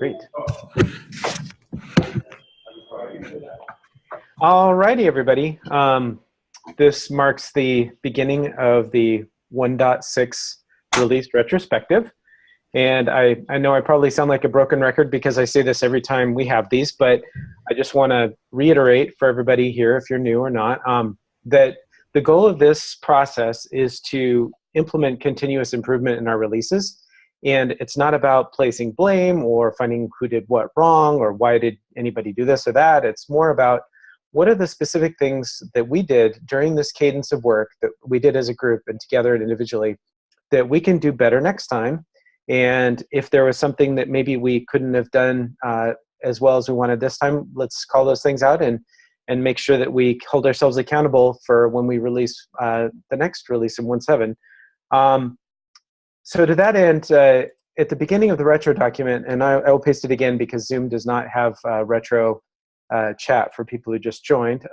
Great. All righty, everybody. This marks the beginning of the 1.6 released retrospective. And I know I probably sound like a broken record because I say this every time we have these, but I just want to reiterate for everybody here, if you're new or not, that the goal of this process is to implement continuous improvement in our releases. And it's not about placing blame or finding who did what wrong or why did anybody do this or that. It's more about what are the specific things that we did during this cadence of work that we did as a group and together and individually that we can do better next time. And if there was something that maybe we couldn't have done as well as we wanted this time, let's call those things out and make sure that we hold ourselves accountable for when we release the next release in 1.7. So to that end, at the beginning of the retro document, and I will paste it again because Zoom does not have retro chat for people who just joined.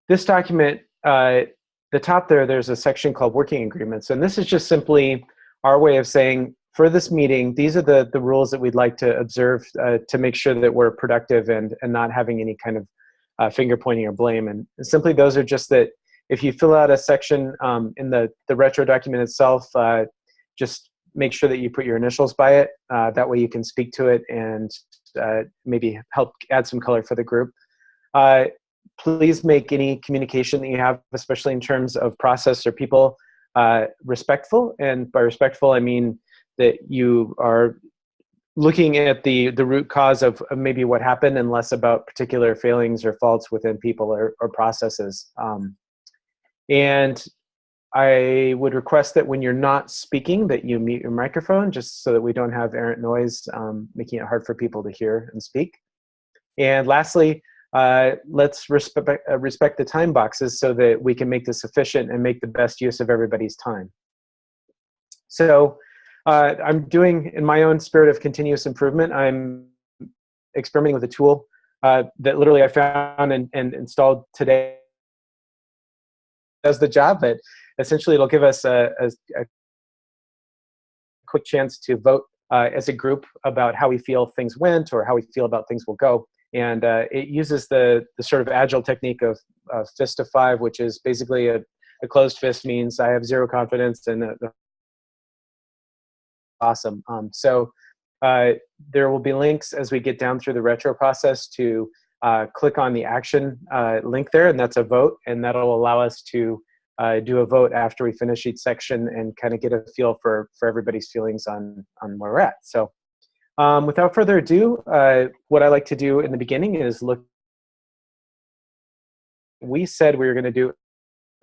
This document, the top there's a section called Working Agreements, and this is just simply our way of saying, for this meeting, these are the rules that we'd like to observe to make sure that we're productive and not having any kind of finger pointing or blame. And simply those are just that if you fill out a section in the retro document itself, just make sure that you put your initials by it. That way you can speak to it and maybe help add some color for the group. Please make any communication that you have, especially in terms of process or people, respectful. And by respectful, I mean that you are looking at the root cause of maybe what happened and less about particular failings or faults within people or processes. And I would request that when you're not speaking that you mute your microphone just so that we don't have errant noise making it hard for people to hear and speak. And lastly, let's respect the time boxes so that we can make this efficient and make the best use of everybody's time. So I'm doing, in my own spirit of continuous improvement, I'm experimenting with a tool that literally I found and installed today. Does the job, but essentially it'll give us a quick chance to vote as a group about how we feel things went or how we feel about things will go. And it uses the sort of agile technique of fist of 5, which is basically a closed fist means I have zero confidence and awesome. So there will be links as we get down through the retro process to click on the action link there, and that's a vote, and that'll allow us to do a vote after we finish each section and kind of get a feel for everybody's feelings on where we're at. So without further ado, what I like to do in the beginning is look. We said we were going to do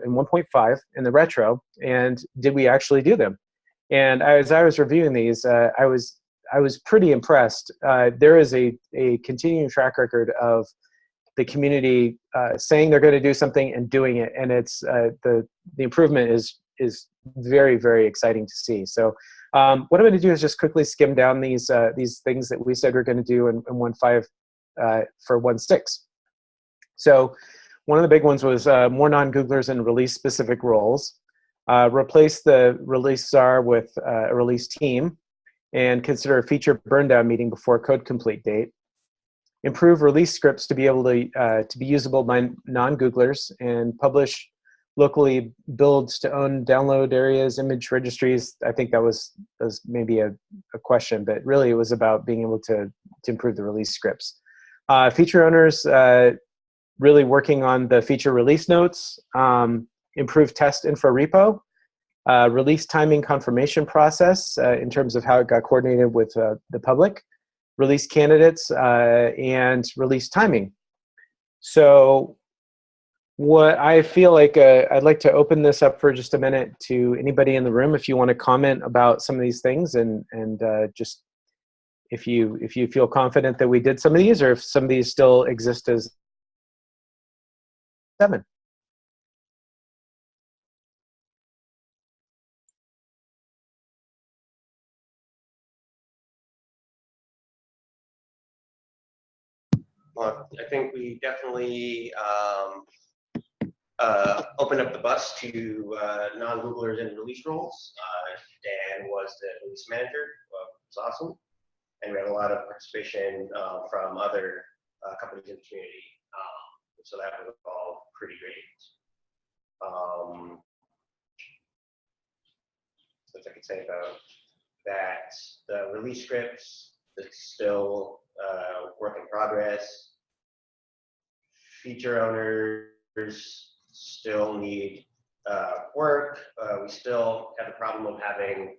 in 1.5 in the retro, and did we actually do them? And as I was reviewing these, I was pretty impressed. There is a continuing track record of the community saying they're going to do something and doing it, and it's the improvement is very, very exciting to see. So what I'm going to do is just quickly skim down these things that we said we're going to do in 1.5 for 1.6. So one of the big ones was more non-Googlers and release-specific roles. Replace the release czar with a release team, and consider a feature burn-down meeting before code complete date. Improve release scripts to be able to be usable by non-Googlers, and publish locally builds to own download areas, image registries. I think that was maybe a question, but really it was about being able to improve the release scripts. Feature owners really working on the feature release notes, improve test info repo, release timing confirmation process in terms of how it got coordinated with the public, release candidates, and release timing. So what I feel like I'd like to open this up for just a minute to anybody in the room if you want to comment about some of these things, and just if you feel confident that we did some of these, or if some of these still exist as 7. Well, I think we definitely opened up the bus to non-Googlers and release roles. Dan was the release manager. It was awesome. and we had a lot of participation from other companies in the community. So that was all pretty great. What I could say about that, the release scripts, it's still work in progress. Feature owners still need work. We still have the problem of having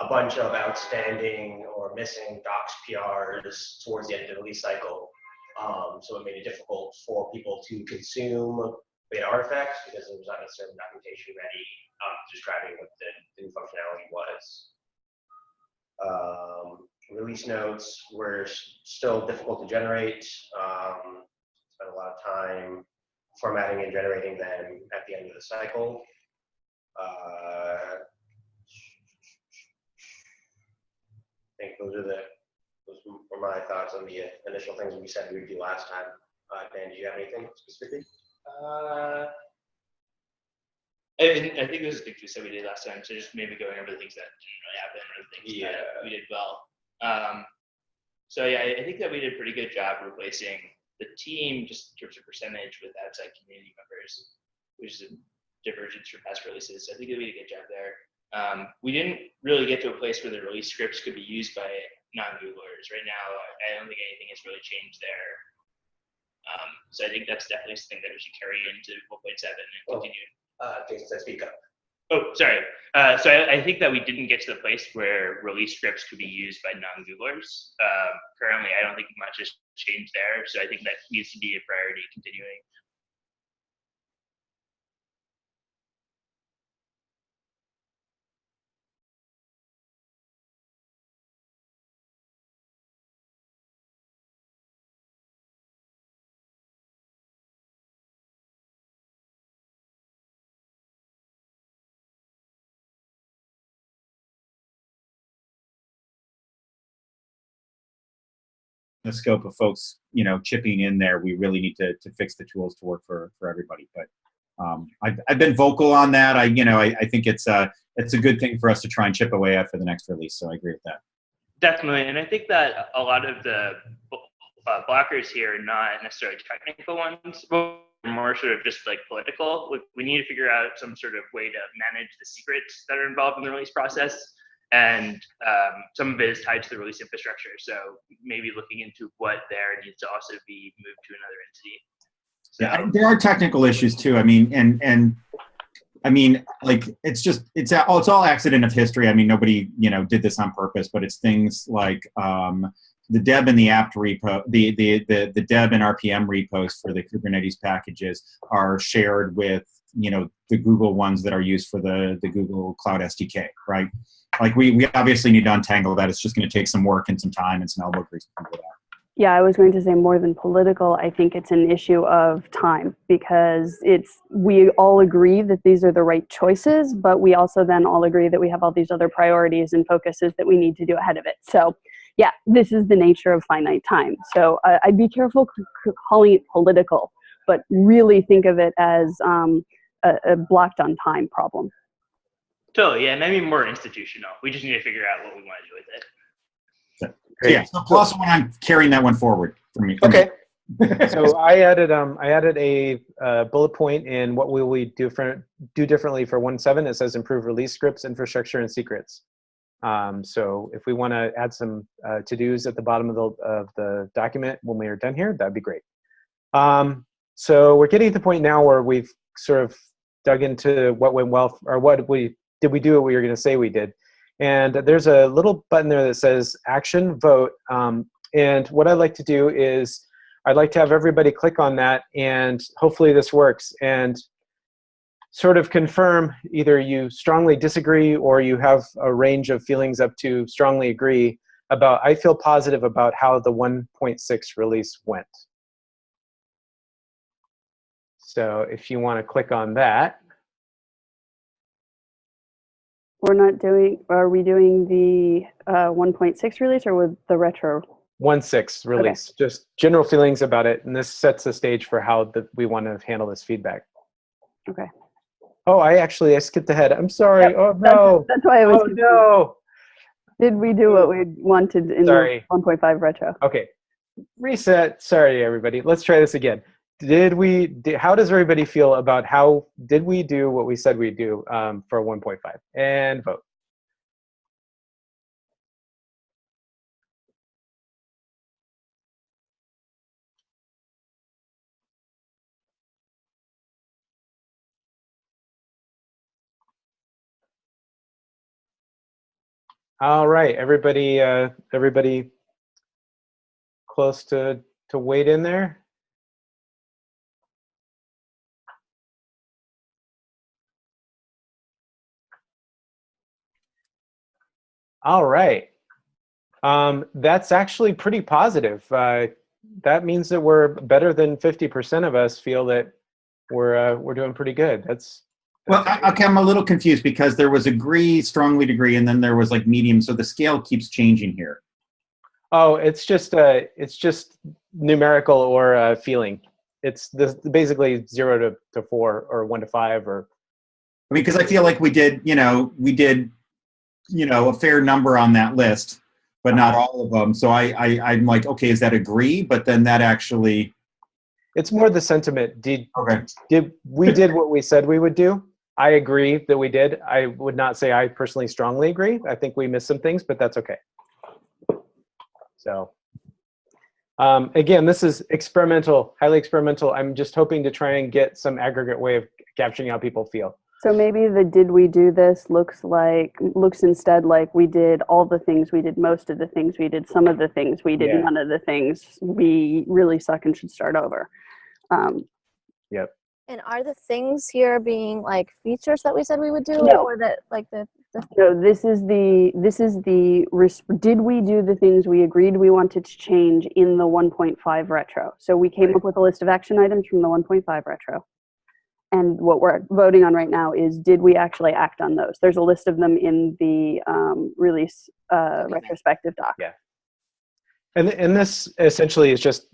a bunch of outstanding or missing docs PRs towards the end of the release cycle. So it made it difficult for people to consume beta artifacts because there was not necessarily documentation ready describing what the new functionality was. Release notes were still difficult to generate. Spent a lot of time formatting and generating them at the end of the cycle. I think those were my thoughts on the initial things we said we would do last time. Dan, do you have anything specifically? I think those are things we said we did last time. So just maybe going over the things that didn't really happen or the things that we did well. So yeah, I think that we did a pretty good job replacing the team just in terms of percentage with outside community members, which is a divergence from past releases. So I think that we did a good job there. We didn't really get to a place where the release scripts could be used by non-Googlers. Right now, I don't think anything has really changed there. So I think that's definitely something that we should carry into 1.7 and continue. Jason said speak up. Oh, sorry. So I think that we didn't get to the place where release scripts could be used by non-Googlers. Currently, I don't think much has changed there. So I think that needs to be a priority continuing. The scope of folks, chipping in there, we really need to fix the tools to work for everybody. But I've been vocal on that. I think it's a good thing for us to try and chip away at for the next release. So I agree with that. Definitely, and I think that a lot of the blockers here are not necessarily technical ones, but more sort of just like political. We need to figure out some sort of way to manage the secrets that are involved in the release process. And some of it is tied to the release infrastructure. So maybe looking into what there needs to also be moved to another entity. So, yeah, there are technical issues too. I mean, like it's all accident of history. I mean, nobody, did this on purpose, but it's things like the deb and the apt repo, the deb and RPM repos for the Kubernetes packages are shared with, the Google ones that are used for the Google Cloud SDK, right? Like we obviously need to untangle that. It's just going to take some work and some time and some elbow grease to do that. Yeah, I was going to say more than political. I think it's an issue of time because we all agree that these are the right choices, but we also then all agree that we have all these other priorities and focuses that we need to do ahead of it. So yeah, this is the nature of finite time. So I'd be careful calling it political, but really think of it as a blocked on time problem. Totally, yeah, maybe more institutional. We just need to figure out what we want to do with it. So yeah, so plus one, I'm carrying that one forward for me. Okay. So I added a bullet point in what will we do differently for 1.7. It says improve release scripts, infrastructure, and secrets. So if we want to add some to-dos at the bottom of the document when we are done here, that'd be great. So we're getting to the point now where we've sort of dug into what went well, or did we do what we were going to say we did. And there's a little button there that says action, vote. And what I'd like to do is I'd like to have everybody click on that, and hopefully this works, and sort of confirm either you strongly disagree or you have a range of feelings up to strongly agree about, I feel positive about how the 1.6 release went. So if you want to click on that. Are we doing the 1.6 release or with the retro? 1.6 release, okay. Just general feelings about it. And this sets the stage for how we want to handle this feedback. Okay. Oh, I skipped ahead. I'm sorry. Yep, oh, no. That's why I was. Oh, no. Did we do what we wanted in Sorry. the 1.5 retro? Okay. Reset. Sorry, everybody. Let's try this again. How does everybody feel about how did we do what we said we'd do for 1.5? And vote. All right, everybody close to weight in there? All right. That's actually pretty positive. That means that we're better than 50% of us feel that we're doing pretty good. That's Well, okay, I'm a little confused because there was agree, strongly agree, and then there was like medium. So the scale keeps changing here. Oh, it's just numerical or feeling. It's basically 0 to 4 or 1 to 5 or. I mean, because I feel like we did a fair number on that list, but not all of them. So I'm like, okay, is that agree? But then that actually. It's more the sentiment. Okay. We did what we said we would do. I agree that we did. I would not say I personally strongly agree. I think we missed some things, but that's okay. So again, this is experimental, highly experimental. I'm just hoping to try and get some aggregate way of capturing how people feel. So maybe the did we do this looks instead like we did all the things, we did most of the things, we did some of the things, we did none of the things, we really suck and should start over. Yep. And are the things here being like features that we said we would do, No. or that like the No, this is the did we do the things we agreed we wanted to change in the 1.5 retro? So we came up with a list of action items from the 1.5 retro. And what we're voting on right now is, did we actually act on those? There's a list of them in the release retrospective doc. Yeah. And this essentially is just,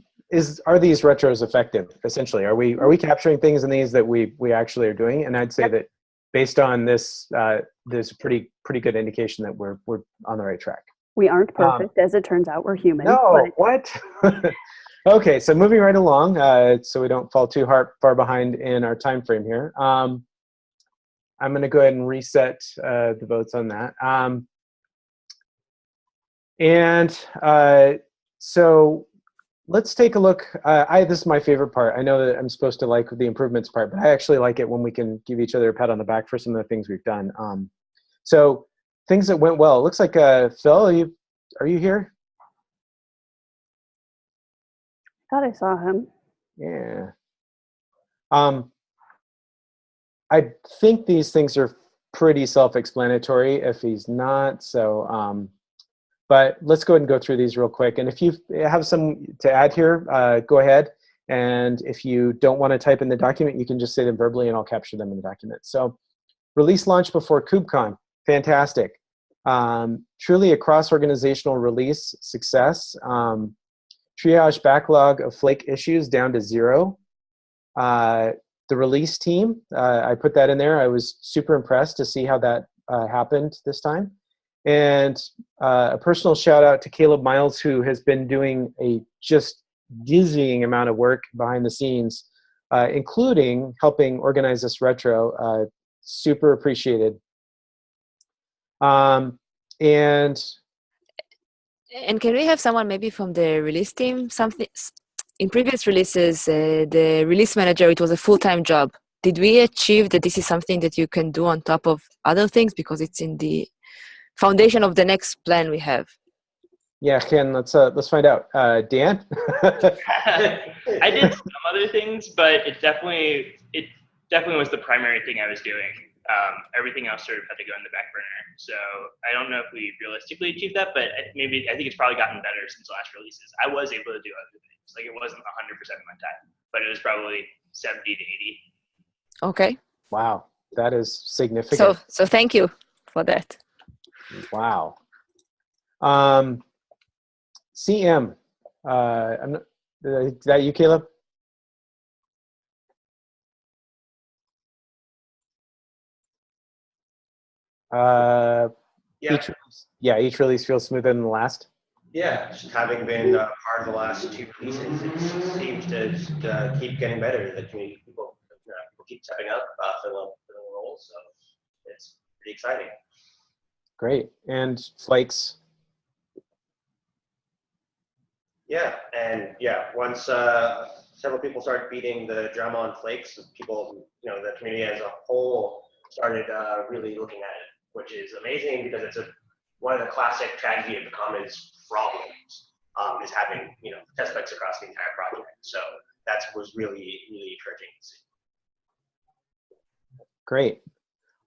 are these retros effective? Essentially, are we capturing things in these that we actually are doing? And I'd say that based on this, there's a pretty good indication that we're on the right track. We aren't perfect, as it turns out. We're human. No, what? Okay, so moving right along, so we don't fall too far behind in our time frame here. I'm going to go ahead and reset the votes on that. So let's take a look. This is my favorite part. I know that I'm supposed to like the improvements part, but I actually like it when we can give each other a pat on the back for some of the things we've done. So things that went well. It looks like Phil, are you here? Thought I saw him. Yeah. I think these things are pretty self-explanatory if he's not. So, but let's go ahead and go through these real quick. And if you have some to add here, go ahead. And if you don't want to type in the document, you can just say them verbally and I'll capture them in the document. So release launch before KubeCon, fantastic. Truly a cross-organizational release success. Triage backlog of flake issues down to 0. The release team, I put that in there. I was super impressed to see how that happened this time. And a personal shout out to Caleb Miles, who has been doing a just dizzying amount of work behind the scenes, including helping organize this retro. Super appreciated. And can we have someone maybe from the release team? Something in previous releases, the release manager, it was a full-time job. Did we achieve that this is something that you can do on top of other things because it's in the foundation of the next plan we have? Yeah, Ken, let's find out. Dan? I did some other things, but it definitely was the primary thing I was doing. Everything else sort of had to go in the back burner. So I don't know if we realistically achieved that, but I think it's probably gotten better since the last releases. I was able to do other things. Like it wasn't 100% of my time, but it was probably 70 to 80. Okay. Wow, that is significant. So thank you for that. Wow. CM, is that you, Caleb? Yeah. Each Yeah, each release feels smoother than the last. Yeah, just having been part of the last two releases, it seems to just, keep getting better. The community people, people keep stepping up, filling roles, so it's pretty exciting. Great. And Flakes. Yeah, and yeah, once several people started beating the drum on Flakes, people, the community as a whole started really looking at it, which is amazing because it's one of the classic tragedy of the commons problems is having test specs across the entire project. So that was really encouraging to see. Great.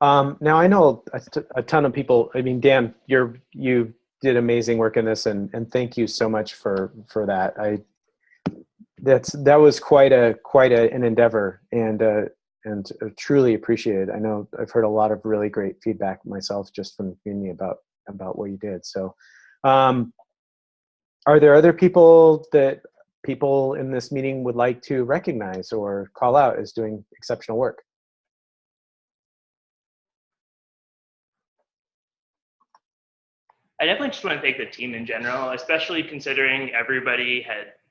Now I know a ton of people. I mean, Dan, you did amazing work in this, and thank you so much for that. That was quite an endeavor, and truly appreciated. I know I've heard a lot of really great feedback myself just from the community about what you did. So, are there other people that people in this meeting would like to recognize or call out as doing exceptional work? I definitely just want to thank the team in general, especially considering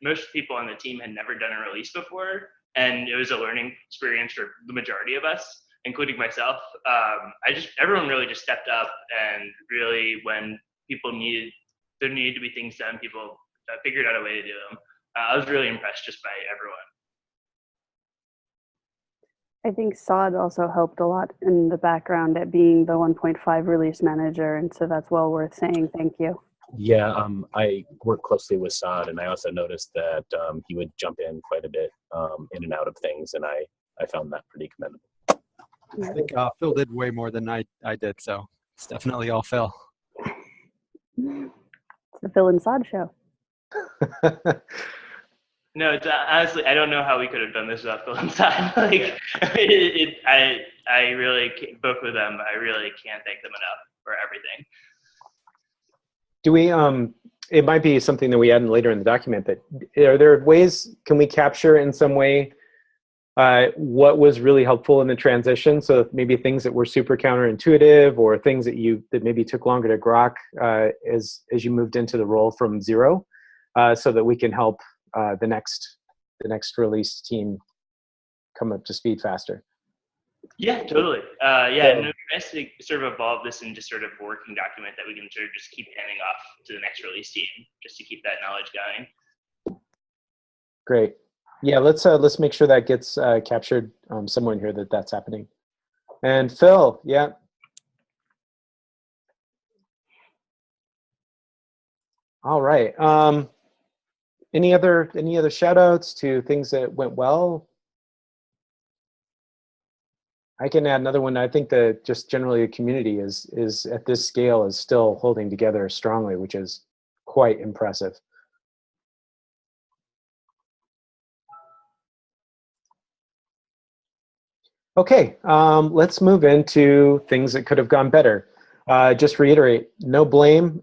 most people on the team had never done a release before, and it was a learning experience for the majority of us, including myself. Everyone really just stepped up, and really when there needed to be things done, people figured out a way to do them. I was really impressed just by everyone. I think Saad also helped a lot in the background at being the 1.5 release manager, and so that's well worth saying thank you. Yeah, I work closely with Saad, and I also noticed that he would jump in quite a bit in and out of things, and I found that pretty commendable. I think Phil did way more than I did, so it's definitely all Phil. It's the Phil and Saad show. No, honestly, I don't know how we could have done this without Phil and Saad. I really, both of them, I really can't thank them enough for everything. Do we, it might be something that we add in later in the document, that are there ways, can we capture in some way what was really helpful in the transition? So maybe things that were super counterintuitive, or things that maybe took longer to grok as you moved into the role from zero, so that we can help the next release team come up to speed faster. Yeah, totally. And it'd be nice to sort of evolve this into sort of a working document that we can sort of just keep handing off to the next release team, just to keep that knowledge going. Great. Yeah, let's make sure that gets captured somewhere in here that's happening. And Phil, yeah. All right. Any other shout outs to things that went well? I can add another one. I think that just generally the community is at this scale is still holding together strongly, which is quite impressive. Okay, let's move into things that could have gone better. Just reiterate, no blame.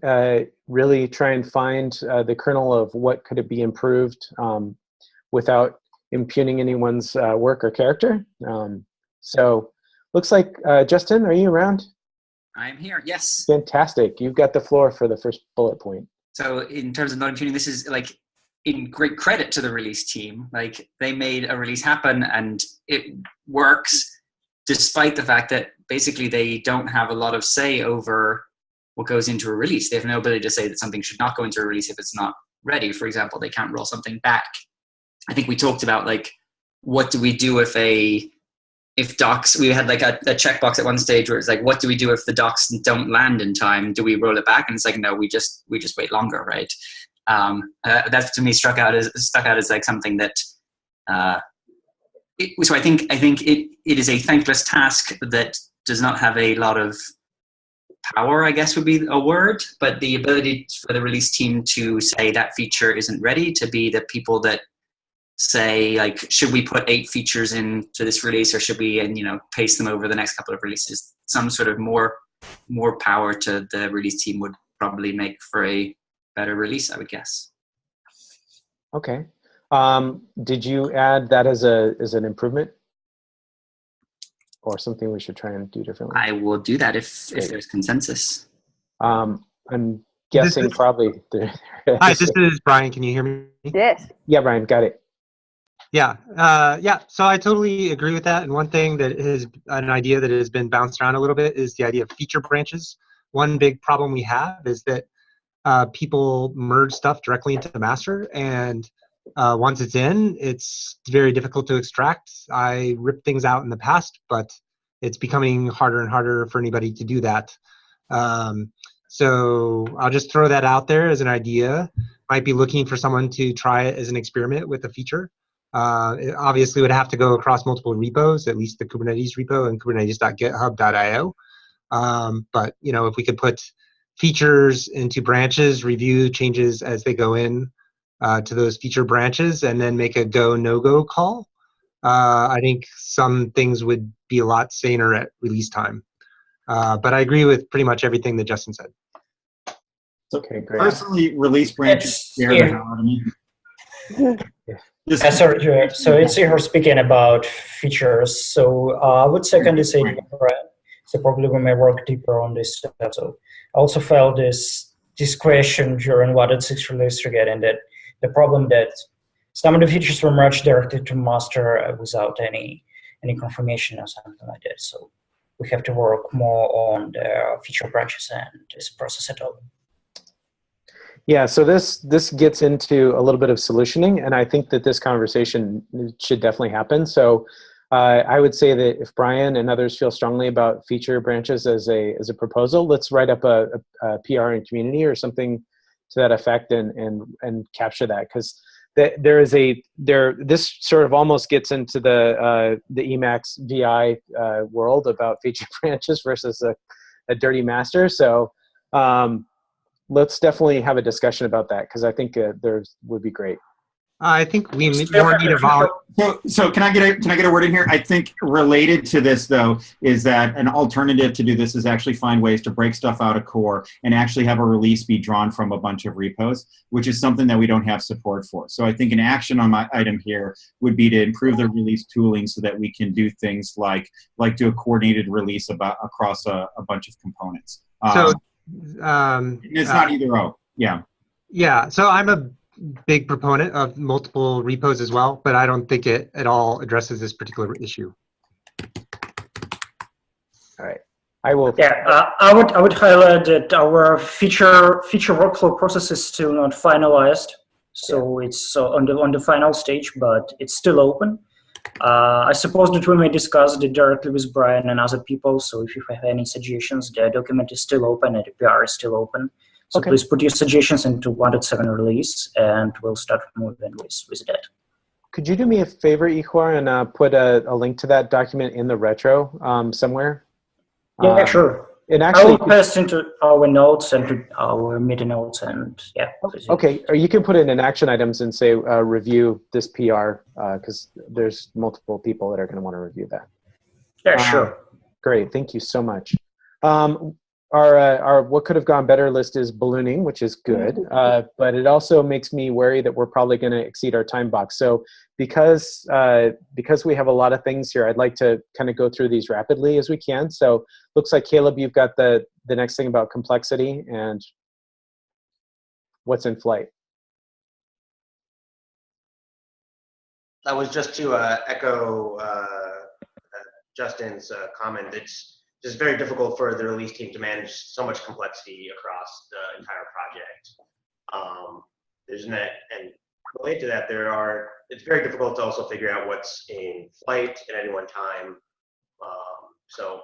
Really try and find the kernel of what could be improved without impugning anyone's work or character. So looks like, Justin, are you around? I'm here, yes. Fantastic. You've got the floor for the first bullet point. So in terms of not impugning, this is like in great credit to the release team. Like they made a release happen and it works despite the fact that basically they don't have a lot of say over what goes into a release. They have no ability to say that something should not go into a release if it's not ready. For example, they can't roll something back. I think we talked about like, what do we do if docs, we had like a checkbox at one stage where it's like, what do we do if the docs don't land in time? Do we roll it back? And it's like, no, we just wait longer, right? That to me stuck out as like something that, so I think it is a thankless task that does not have a lot of power, I guess would be a word, but the ability for the release team to say that feature isn't ready, to be the people that say like, should we put 8 features into this release, or should we, pace them over the next couple of releases? Some sort of more power to the release team would probably make for a better release, I would guess. Okay. Did you add that as an improvement, or something we should try and do differently? I will do that if there's consensus. How I'm guessing probably. Hi, this is Brian. Can you hear me? Yes. Yeah, Brian, got it. Yeah. Yeah. So I totally agree with that. And one thing that is an idea that has been bounced around a little bit is the idea of feature branches. One big problem we have is that people merge stuff directly into the master, and once it's in, it's very difficult to extract. I ripped things out in the past, but it's becoming harder and harder for anybody to do that. So I'll just throw that out there as an idea. Might be looking for someone to try it as an experiment with a feature. It obviously would have to go across multiple repos, at least the Kubernetes repo and kubernetes.github.io. But if we could put features into branches, review changes as they go in to those feature branches, and then make a go no-go call, I think some things would be a lot saner at release time. But I agree with pretty much everything that Justin said. Okay, great. Personally, release branches scare the hell out of me. Sorry, so it's here speaking about features. So I would secondly say Brian. So probably we may work deeper on this. So I also felt this question during Wadded 6 release regarding that the problem that some of the features were merged directly to master without any confirmation or something like that. So we have to work more on the feature branches and this process at all. Yeah, so this gets into a little bit of solutioning, and I think that this conversation should definitely happen. So I would say that if Brian and others feel strongly about feature branches as a proposal, let's write up a PR in community or something to that effect and capture that, because this sort of almost gets into the Emacs VI world about feature branches versus a dirty master. So let's definitely have a discussion about that, because I think there would be great. I think we more need a So can I get a word in here? I think related to this though is that an alternative to do this is actually find ways to break stuff out of core and actually have a release be drawn from a bunch of repos, which is something that we don't have support for. So I think an action on my item here would be to improve the release tooling so that we can do things like do a coordinated release across a bunch of components. It's not either or. Yeah. Yeah. So I'm a big proponent of multiple repos as well, but I don't think it at all addresses this particular issue. All right, I will. Yeah, I would highlight that our feature workflow process is still not finalized, so it's on the final stage, but it's still open. I suppose that we may discuss it directly with Brian and other people. So if you have any suggestions, the document is still open and the PR is still open. So please put your suggestions into 1.7 release, and we'll start moving with that. Could you do me a favor, Iquar, and put a link to that document in the retro somewhere? Yeah, sure. And actually, I will paste into our notes and to our meeting notes, and yeah. Okay, or you can put it in action items and say review this PR, because there's multiple people that are going to want to review that. Yeah, sure. Great, thank you so much. Our what could have gone better list is ballooning, which is good, but it also makes me worry that we're probably going to exceed our time box. So because we have a lot of things here, I'd like to kind of go through these rapidly as we can. So looks like Caleb, you've got the next thing about complexity and what's in flight. That was just to echo Justin's comment. It's just very difficult for the release team to manage so much complexity across the entire project. There's and related to that, it's very difficult to also figure out what's in flight at any one time. So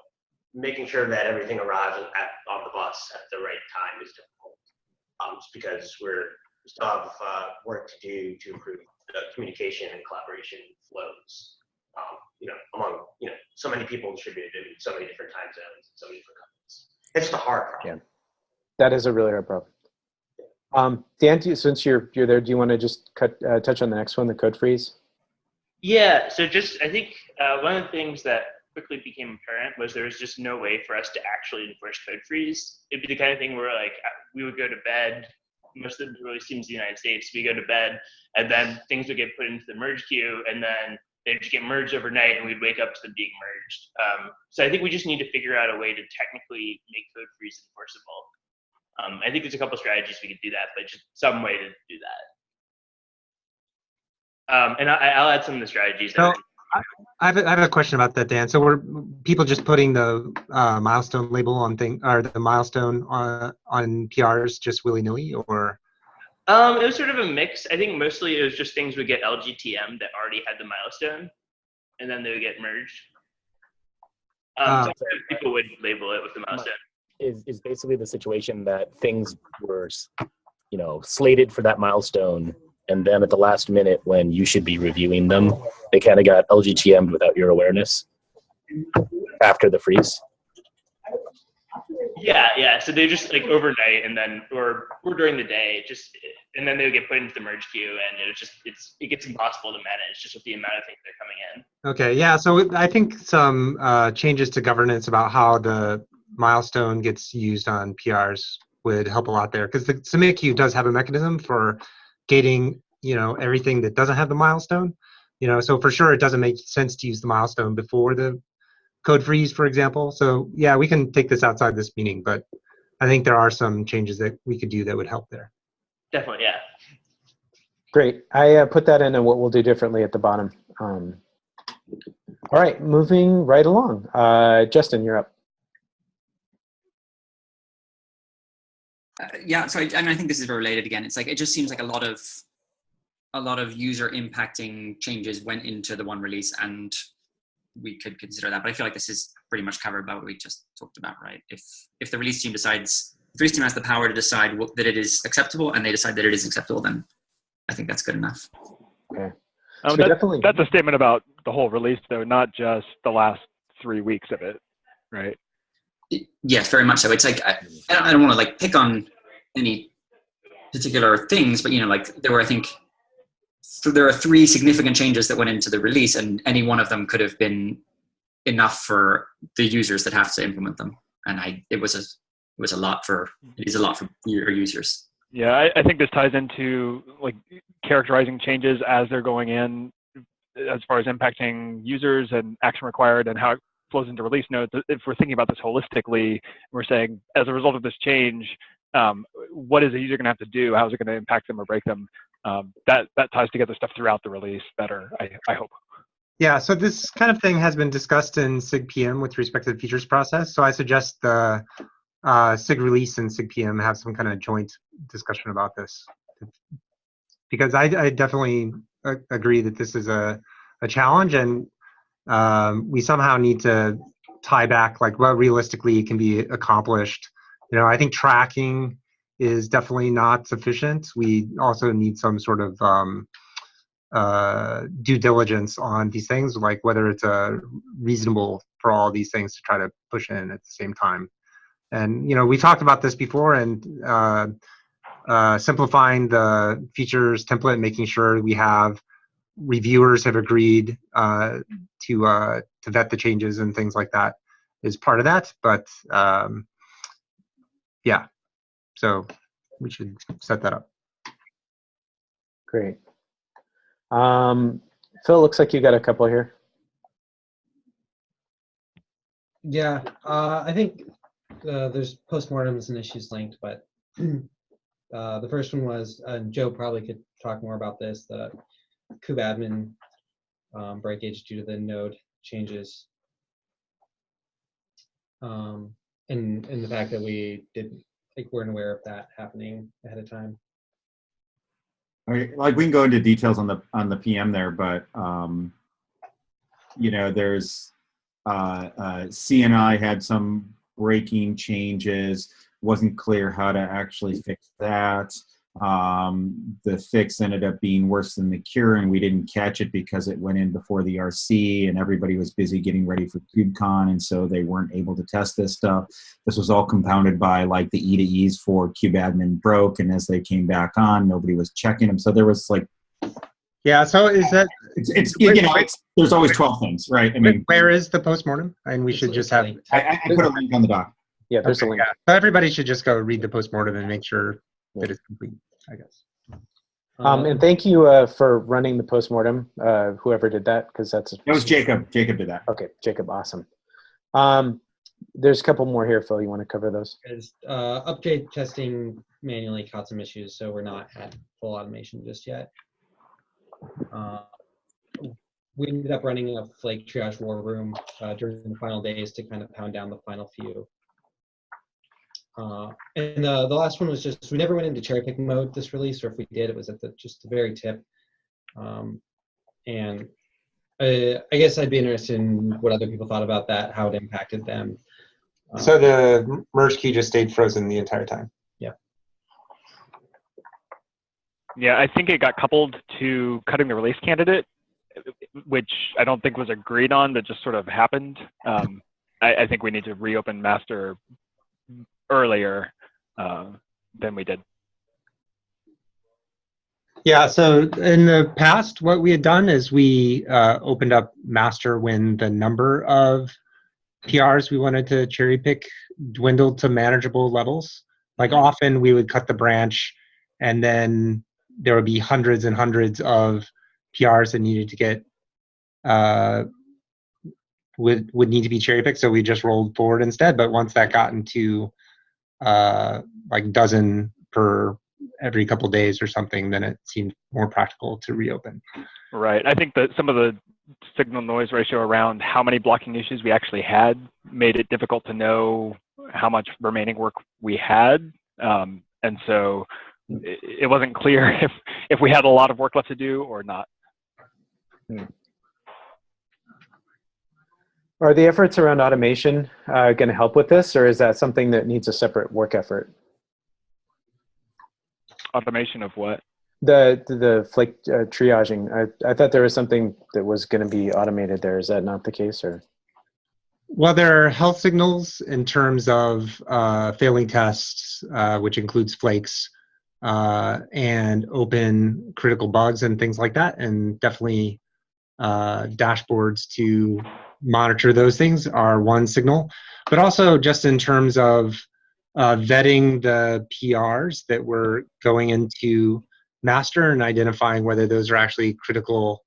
making sure that everything arrives on the bus at the right time is difficult, just because we still have work to do to improve the communication and collaboration flows. Among so many people distributed in so many different time zones, so many different companies. It's just a hard problem. Yeah, that is a really hard problem. Dan, since you're there, do you want to just touch on the next one, the code freeze? Yeah. So I think one of the things that quickly became apparent was there was just no way for us to actually enforce code freeze. It'd be the kind of thing where we would go to bed. Most of the release teams in the United States, we go to bed, and then things would get put into the merge queue, and then they'd just get merged overnight, and we'd wake up to them being merged. So I think we just need to figure out a way to technically make code freeze enforceable. I think there's a couple strategies we could do that, but just some way to do that. And I'll add some of the strategies. So I have a question about that, Dan. So were people just putting the milestone label on the milestone on PRs just willy-nilly, or? It was sort of a mix. I think mostly it was just things would get LGTM that already had the milestone, and then they would get merged. Sometimes people would label it with the milestone. Is basically the situation that things were, slated for that milestone, and then at the last minute when you should be reviewing them, they kind of got LGTM'd without your awareness after the freeze. Yeah. So they just like overnight, and then or during the day, and then they would get put into the merge queue, and it gets impossible to manage just with the amount of things that are coming in. Okay, yeah. So I think some changes to governance about how the milestone gets used on PRs would help a lot there, because the submit queue does have a mechanism for gating, everything that doesn't have the milestone. So for sure, it doesn't make sense to use the milestone before the code freeze, for example. So yeah, we can take this outside this meeting, but I think there are some changes that we could do that would help there. Definitely, yeah. Great. I put that in and what we'll do differently at the bottom. All right, moving right along. Justin, you're up. Yeah, so I think this is related again. It's like, it just seems like a lot of user impacting changes went into the one release, and we could consider that. But I feel like this is pretty much covered by what we just talked about, right? If the release team decides, if the release team has the power to decide that it is acceptable, and they decide that it is acceptable, then I think that's good enough. Okay. So that's a statement about the whole release, though, not just the last 3 weeks of it, right? Yes, very much so. It's like, I don't want to like pick on any particular things, but there are 3 significant changes that went into the release, and any one of them could have been enough for the users that have to implement them. And it is a lot for your users. Yeah, I think this ties into like characterizing changes as they're going in, as far as impacting users and action required and how it flows into release notes. If we're thinking about this holistically, we're saying as a result of this change, what is the user going to have to do? How is it going to impact them or break them? That ties together stuff throughout the release better, I hope. Yeah, so this kind of thing has been discussed in SIG PM with respect to the features process. So I suggest the SIG release and SIG PM have some kind of joint discussion about this, because I definitely agree that this is a challenge, and we somehow need to tie back like what realistically can be accomplished. I think tracking is definitely not sufficient. We also need some sort of due diligence on these things, like whether it's reasonable for all these things to try to push in at the same time. And we talked about this before, and simplifying the features template, making sure we have reviewers have agreed to vet the changes and things like that is part of that. But yeah, so we should set that up. Great. Phil, looks like you got a couple here. Yeah, I think there's postmortems and issues linked, but the first one was, and Joe probably could talk more about this, the kubeadmin breakage due to the node changes, and the fact that we weren't aware of that happening ahead of time. Like we can go into details on the PM there, but there's CNI had some breaking changes. Wasn't clear how to actually fix that. The fix ended up being worse than the cure, and we didn't catch it because it went in before the RC, and everybody was busy getting ready for KubeCon, and so they weren't able to test this stuff. This was all compounded by like the E2Es for kubeadmin broke, and as they came back on, nobody was checking them. So there was like, yeah. So is that there's always 12 things, right? I mean, where is the postmortem? And we should just have. I put a link on the doc. Yeah, there's a link. Yeah. So everybody should just go read the postmortem and make sure that it's complete, I guess. And thank you for running the postmortem, whoever did that, because that was Jacob. Jacob did that. Okay, Jacob, awesome. there's a couple more here, Phil. You want to cover those? Is upgrade testing manually caught some issues, so we're not at full automation just yet. We ended up running a flake triage war room during the final days to kind of pound down the final few. And the last one was just, we never went into cherry pick mode this release, or if we did, it was at just the very tip. And I guess I'd be interested in what other people thought about that, how it impacted them. So the merge key just stayed frozen the entire time. Yeah. Yeah, I think it got coupled to cutting the release candidate, which I don't think was agreed on, but just sort of happened. I think we need to reopen master earlier than we did. Yeah, so in the past, what we had done is we opened up master when the number of PRs we wanted to cherry pick dwindled to manageable levels. Like often we would cut the branch and then there would be hundreds and hundreds of PRs that needed to get would need to be cherry picked, so we just rolled forward instead. But once that got into like dozen per every couple days or something, then it seemed more practical to reopen. Right. I think that some of the signal noise ratio around how many blocking issues we actually had made it difficult to know how much remaining work we had. And so it wasn't clear if we had a lot of work left to do or not. Are the efforts around automation going to help with this, or is that something that needs a separate work effort? Automation of what? The flake triaging. I thought there was something that was going to be automated there. Is that not the case, or? Well, there are health signals in terms of failing tests, which includes flakes, and open critical bugs and things like that, and definitely dashboards to monitor those things are one signal, but also just in terms of vetting the PRs that were going into master and identifying whether those are actually critical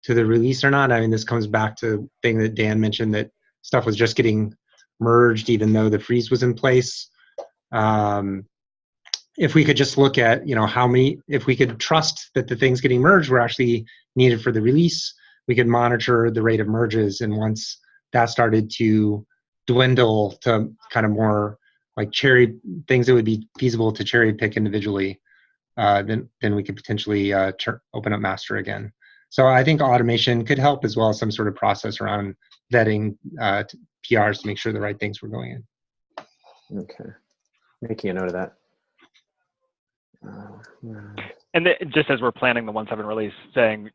to the release or not. I mean, this comes back to the thing that Dan mentioned, that stuff was just getting merged even though the freeze was in place. If we could just look at, if we could trust that the things getting merged were actually needed for the release, we could monitor the rate of merges. And once that started to dwindle to kind of more like things that would be feasible to cherry pick individually, then we could potentially open up master again. So I think automation could help, as well as some sort of process around vetting PRs to make sure the right things were going in. Okay, making a note of that. And just as we're planning the 1.7 release, saying,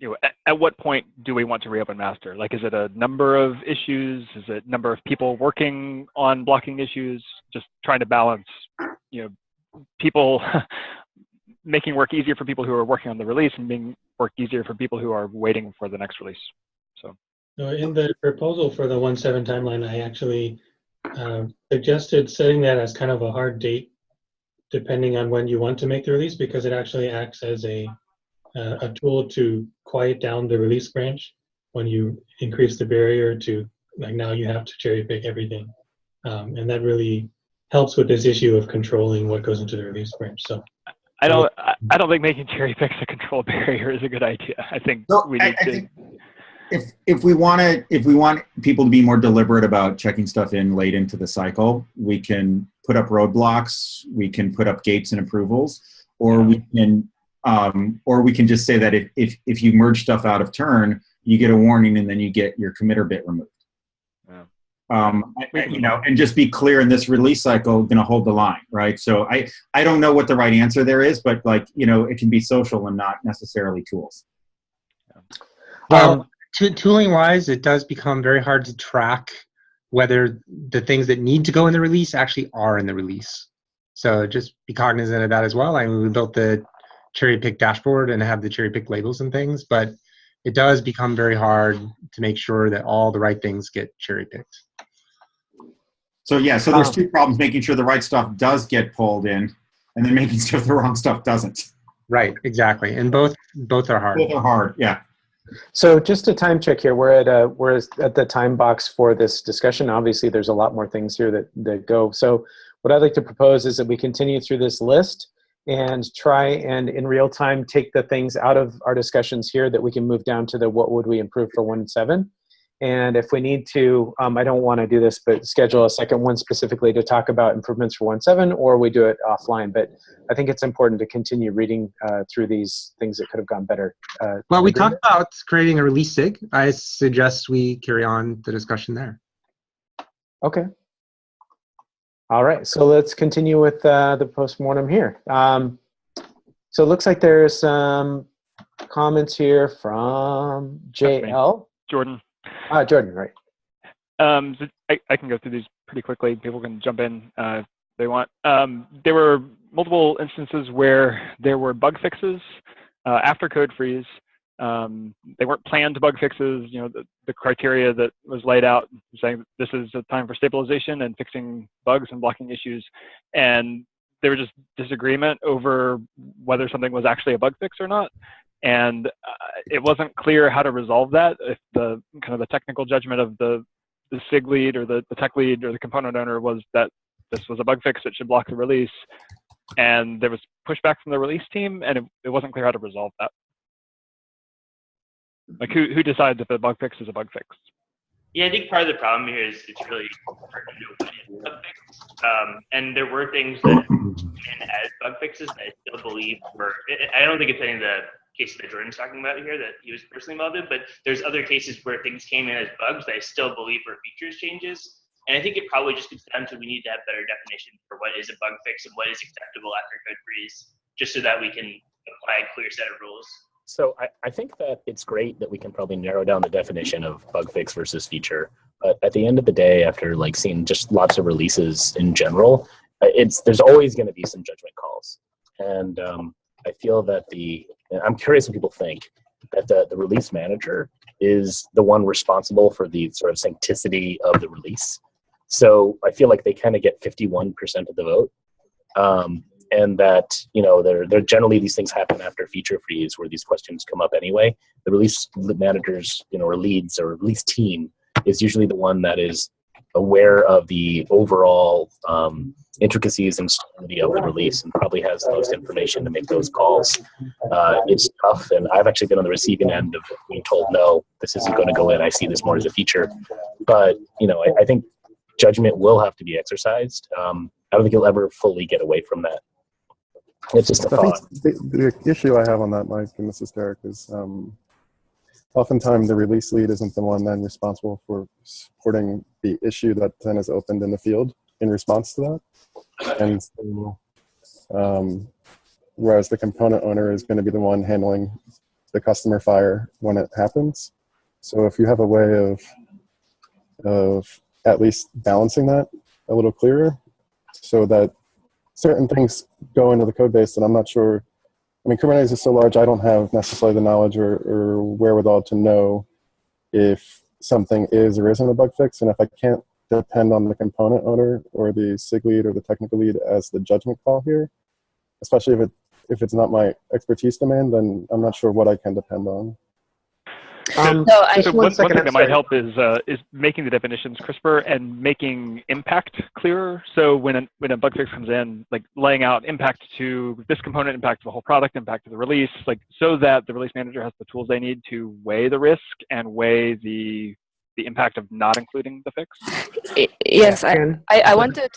at what point do we want to reopen master? Like, is it a number of issues? Is it number of people working on blocking issues? Just trying to balance, people making work easier for people who are working on the release and making work easier for people who are waiting for the next release. So in the proposal for the 1.7 timeline, I actually suggested setting that as kind of a hard date, depending on when you want to make the release, because it actually acts as a tool to quiet down the release branch when you increase the barrier to, like, now you have to cherry pick everything. And that really helps with this issue of controlling what goes into the release branch. So I don't think making cherry picks a control barrier is a good idea. I think we need to. If we want people to be more deliberate about checking stuff in late into the cycle, we can put up roadblocks, we can put up gates and approvals, or we can just say that if you merge stuff out of turn, you get a warning and then you get your committer bit removed. And just be clear, in this release cycle, going to hold the line, right? So I don't know what the right answer there is, but it can be social and not necessarily tools. Well, tooling wise, it does become very hard to track whether the things that need to go in the release actually are in the release. So just be cognizant of that as well. I mean, we built the cherry pick dashboard and have the cherry pick labels and things, but it does become very hard to make sure that all the right things get cherry picked. So there's two problems: making sure the right stuff does get pulled in, and then making sure the wrong stuff doesn't. Right, exactly, and both are hard. Both are hard, yeah. So just a time check here. We're at the time box for this discussion. Obviously, there's a lot more things here that go. So what I'd like to propose is that we continue through this list and try and in real time take the things out of our discussions here that we can move down to the what would we improve for 1.7. And if we need to, I don't want to do this, but schedule a second one specifically to talk about improvements for 1.7, or we do it offline. But I think it's important to continue reading through these things that could have gone better. Well, we talked about creating a release SIG. I suggest we carry on the discussion there. Okay. All right, so let's continue with the postmortem here. So it looks like there's some comments here from JL. Jordan. Jordan, right. So I can go through these pretty quickly. People can jump in if they want. There were multiple instances where there were bug fixes after code freeze. They weren't planned bug fixes. You know, the criteria that was laid out saying this is a time for stabilization and fixing bugs and blocking issues. And there was just disagreement over whether something was actually a bug fix or not. And it wasn't clear how to resolve that. If the kind of the technical judgment of the SIG lead or the tech lead or the component owner was that this was a bug fix that should block the release, and there was pushback from the release team, and it wasn't clear how to resolve that. Like who decides if a bug fix is a bug fix? Yeah, I think part of the problem here is it's really hard to know what is a bug fix. And there were things that came in as bug fixes that I still believe were, I don't think it's any of the cases that Jordan's talking about here that he was personally involved in, but there's other cases where things came in as bugs that I still believe were features changes. And I think it probably just comes down to we need to have better definition for what is a bug fix and what is acceptable after code freeze, just so that we can apply a clear set of rules. So I think that it's great that we can probably narrow down the definition of bug fix versus feature. But at the end of the day, after like seeing just lots of releases in general, there's always going to be some judgment calls. And I feel that I'm curious what people think, that the release manager is the one responsible for the sort of sancticity of the release. So I feel like they kind of get 51% of the vote. And that, you know, they're generally, these things happen after feature freeze where these questions come up anyway. The release managers, you know, or leads or release team is usually the one that is aware of the overall intricacies and stability of the release and probably has the most information to make those calls. It's tough, and I've actually been on the receiving end of being told, no, this isn't going to go in. I see this more as a feature. But, you know, I think judgment will have to be exercised. I don't think you'll ever fully get away from that. It's just a thought. The issue I have on that, Mike, and this is Derek, is oftentimes the release lead isn't the one then responsible for supporting the issue that then is opened in the field in response to that. And so, whereas the component owner is going to be the one handling the customer fire when it happens. So if you have a way of at least balancing that a little clearer so that certain things go into the code base, and I'm not sure. I mean, Kubernetes is so large, I don't have necessarily the knowledge or wherewithal to know if something is or isn't a bug fix. And if I can't depend on the component owner or the SIG lead or the technical lead as the judgment call here, especially if it's not my expertise domain, then I'm not sure what I can depend on. So one thing that might help is making the definitions crisper and making impact clearer. So when a bug fix comes in, like laying out impact to this component, impact to the whole product, impact to the release, like so that the release manager has the tools they need to weigh the risk and weigh the impact of not including the fix. Yes, I wanted,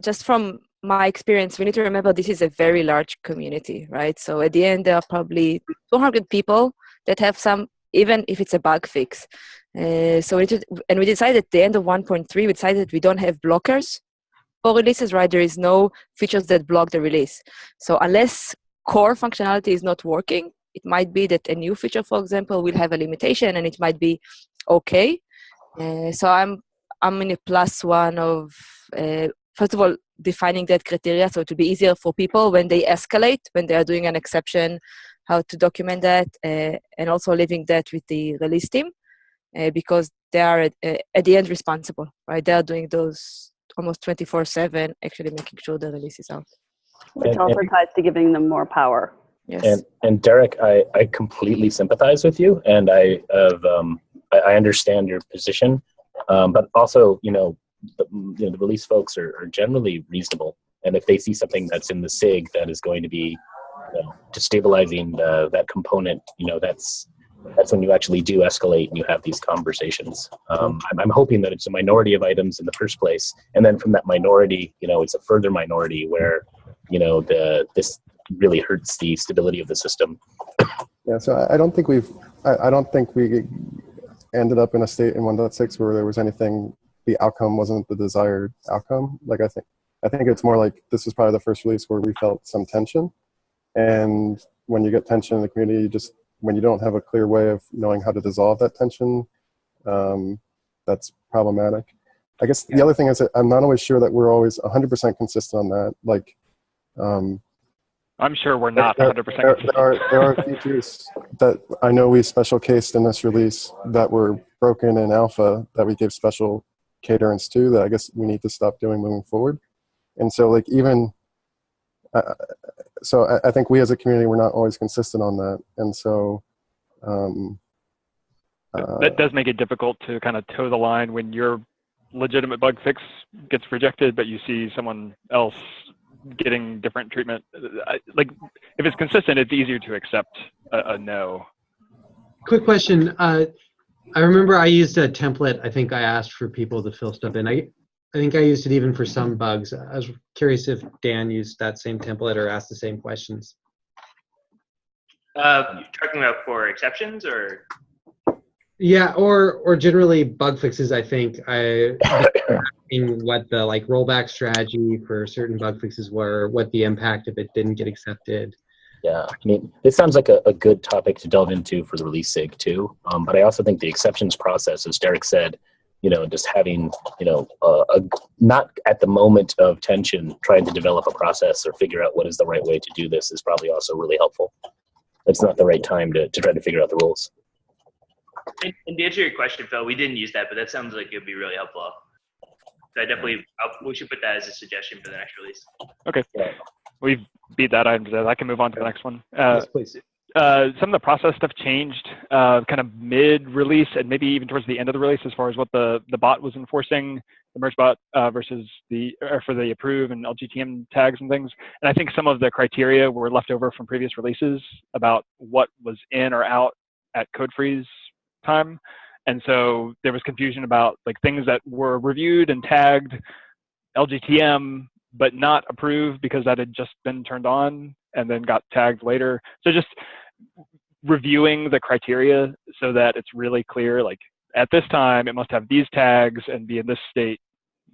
just from my experience, we need to remember this is a very large community, right? So at the end, there are probably 200 people that have some, even if it's a bug fix. So we decided at the end of 1.3, we decided we don't have blockers for releases, right? There is no features that block the release. So unless core functionality is not working, it might be that a new feature, for example, will have a limitation and it might be okay. So I'm in a +1 of, first of all, defining that criteria so it will be easier for people when they escalate, when they are doing an exception, how to document that, and also leaving that with the release team because they are at the end responsible, right? They are doing those almost 24/7, actually making sure the release is out. Which also ties to giving them more power. Yes. And Derek, I completely sympathize with you, and I understand your position, but also, the release folks are generally reasonable, and if they see something that's in the SIG that is going to be destabilizing that component, that's when you actually do escalate and you have these conversations. I'm hoping that it's a minority of items in the first place, and then from that minority, it's a further minority where this really hurts the stability of the system. Yeah, so I don't think we ended up in a state in 1.6 where there was anything, the outcome wasn't the desired outcome. Like I think it's more like this was probably the first release where we felt some tension, and when you get tension in the community, when you don't have a clear way of knowing how to dissolve that tension, that's problematic. I guess the other thing is that I'm not always sure that we're always 100% consistent on that. Like, I'm sure we're not 100% consistent. There are features that I know we special cased in this release that were broken in alpha that we gave special caterance to that I guess we need to stop doing moving forward. And so like so I think we as a community, we're not always consistent on that. And so that does make it difficult to kind of toe the line when your legitimate bug fix gets rejected, but you see someone else getting different treatment. Like if it's consistent, it's easier to accept a no. Quick question. I remember I used a template. I think I asked for people to fill stuff in. I think I used it even for some bugs. I was curious if Dan used that same template or asked the same questions. You're talking about for exceptions or? Yeah, or generally bug fixes. I think asking what the rollback strategy for certain bug fixes were, what the impact if it didn't get accepted. Yeah, I mean, this sounds like a good topic to delve into for the release SIG too. But I also think the exceptions process, as Derek said, just having, not at the moment of tension, trying to develop a process or figure out what is the right way to do this is probably also really helpful. It's not the right time to try to figure out the rules. And to answer your question, Phil, we didn't use that, but that sounds like it would be really helpful. So we should put that as a suggestion for the next release. Okay. We've beat that item to death. I can move on to the next one. Yes, please. Some of the process stuff changed kind of mid-release and maybe even towards the end of the release as far as what the bot was enforcing, the merge bot versus for the approve and LGTM tags and things. And I think some of the criteria were left over from previous releases about what was in or out at code freeze time. And so there was confusion about things that were reviewed and tagged LGTM but not approved because that had just been turned on and then got tagged later. So just reviewing the criteria so that it's really clear, at this time, it must have these tags and be in this state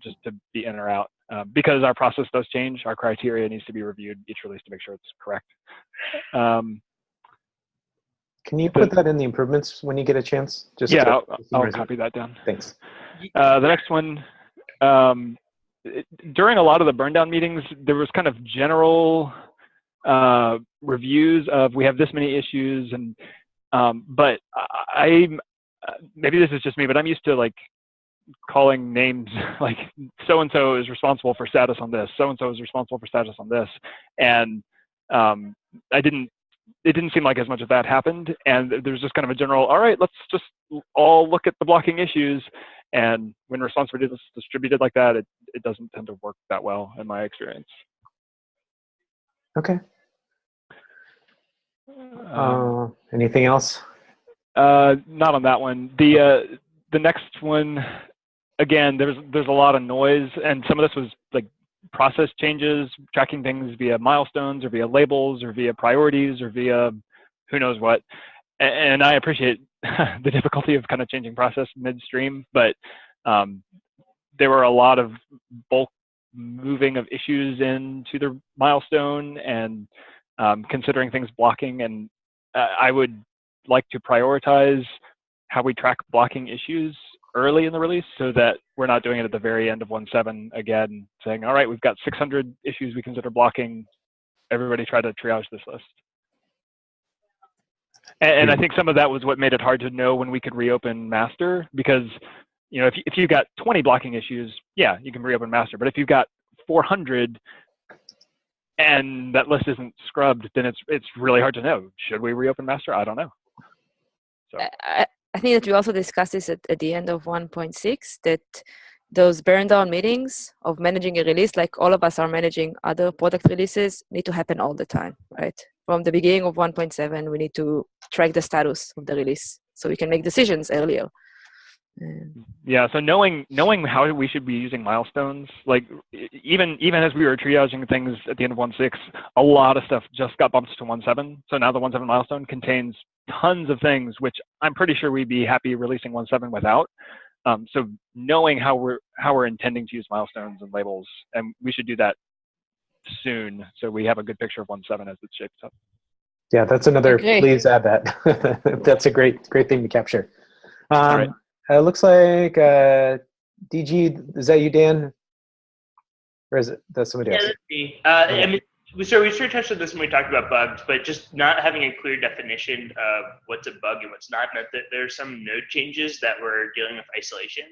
just to be in or out. Because our process does change, our criteria needs to be reviewed each release to make sure it's correct. Can you put that in the improvements when you get a chance? Yeah, I'll copy that down. Thanks. The next one, during a lot of the burn down meetings, there was kind of general reviews of we have this many issues, and but maybe this is just me, but I'm used to calling names like so and so is responsible for status on this, so and so is responsible for status on this, and it didn't seem like as much of that happened, and there's just kind of a general, all right, let's just all look at the blocking issues. And when responsibility is distributed like that, it doesn't tend to work that well in my experience. Okay. Anything else? Not on that one. The next one, again, there's a lot of noise, and some of this was process changes, tracking things via milestones or via labels or via priorities or via who knows what. And I appreciate the difficulty of kind of changing process midstream, but there were a lot of bulk moving of issues into the milestone and considering things blocking. And I would like to prioritize how we track blocking issues early in the release so that we're not doing it at the very end of 1.7 again, saying, all right, we've got 600 issues we consider blocking. Everybody try to triage this list. And I think some of that was what made it hard to know when we could reopen master, because if you've got 20 blocking issues, yeah, you can reopen master. But if you've got 400, and that list isn't scrubbed, then it's really hard to know. Should we reopen master? I don't know. So I think that we also discussed this at the end of 1.6, that those burn down meetings of managing a release, like all of us are managing other product releases, need to happen all the time, right? From the beginning of 1.7, we need to track the status of the release so we can make decisions earlier. Yeah, so knowing how we should be using milestones, like even as we were triaging things at the end of 1.6, a lot of stuff just got bumped to 1.7. So now the 1.7 milestone contains tons of things, which I'm pretty sure we'd be happy releasing 1.7 without. So knowing how we're intending to use milestones and labels, and we should do that soon, so we have a good picture of 1.7 as it shapes up. Yeah, that's another. Okay. Please add that. That's a great thing to capture. All right. It looks like DG. Is that you, Dan? Or is it that's somebody else? Yeah, that's me. I mean, we sort of touched on this when we talked about bugs, but just not having a clear definition of what's a bug and what's not. There are some node changes that were dealing with isolation